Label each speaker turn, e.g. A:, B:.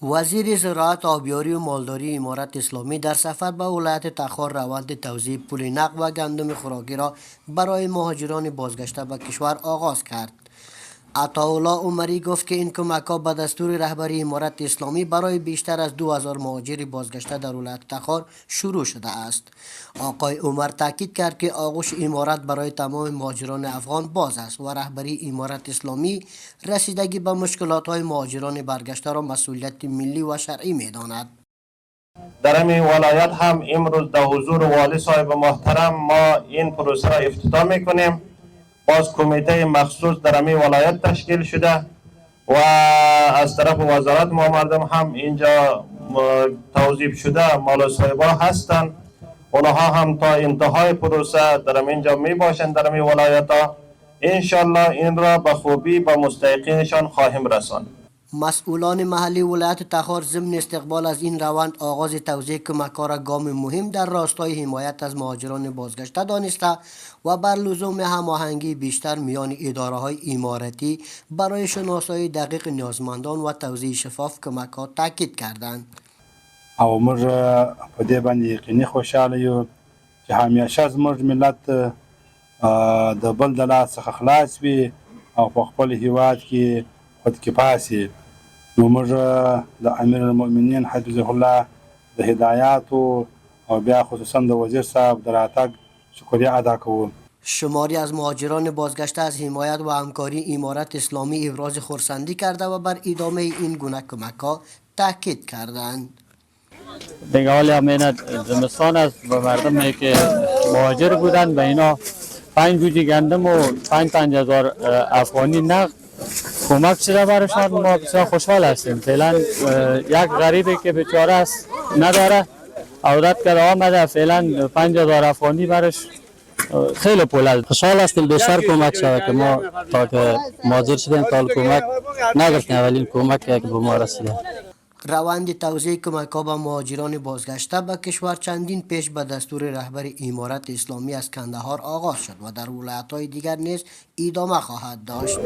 A: وزیر زراعت، آبیاری و مالداری امارت اسلامی در سفر به ولایت تخار روند توزیع پول نقد و گندم خوراکی را برای مهاجران بازگشته به کشور آغاز کرد. عطاالله عمری گفت که این کمک‌ها به دستور رهبری امارت اسلامی برای بیشتر از 2000 مهاجر بازگشته در ولایت تخار شروع شده است. آقای عمر تاکید کرد که آغوش امارت برای تمام مهاجران افغان باز است و رهبری امارت اسلامی رسیدگی به مشکلات‌های مهاجران برگشته را مسئولیت ملی و شرعی می‌داند.
B: در این ولایت هم امروز در حضور والی صاحب محترم ما این پروسه را افتتاح می‌کنیم. باز کمیته مخصوص در این ولایت تشکیل شده و از طرف وزارت ما مردم هم اینجا توظیف شده مال صاحبا هستند. اونها هم تا انتهای پروسه در اینجا می باشند در این ولایت ها. انشالله این را به خوبی به مستحقینشان خواهیم رساند.
A: مسئولان محلی ولایت تخار ضمن استقبال از این روند آغاز توزیع کمک‌ها را گام مهم در راستای حمایت از مهاجران بازگشته دانسته و بر لزوم هماهنگی بیشتر میان اداره‌های امارتی برای شناسایی دقیق نیازمندان و توزیع شفاف کمک‌ها تاکید کردند.
C: او موږ په دې باندې یقیني خوشاله یو چې همیشه زموږ ملت د بل د لاس څخه خلاص وي او په خپل هیواد کې خودکفا سي. نو موږ د امیر المؤمنین حفظه الله د هدایاتو او بیا خصوصا د وزیر صاحب د راتګ شکریه ادا کوو.
A: شماری از مهاجران بازگشته از حمایت و همکاری امارت اسلامی ابراز خرسندی کرده و بر ادامه این گونه کمک‌ها تاکید کردند.
D: دیگه حالی همین زمستان است به مردمی که مهاجر بودن به اینا 5 بوجی گندم و 5,000 افغانی نقد کمک شده برشان. ما بسیار خوشحال هستیم. فعلا یک غریبی که بیچاره است نداره عودت کرده آمده فعلا 5,000 افغانی برش خیلی پول است.
E: خوشحال هستیم بیشتر کمک شده که ما تا که مهاجر شدیم تا کمک نگرفتیم. اولین کمک که به ما رسیده.
A: روند توزیع کمک‌ها به مهاجران بازگشته به کشور چندین پیش به دستور رهبر امارت اسلامی از کندهار آغاز شد و در ولایت‌های دیگر نیز ادامه خواهد داشت.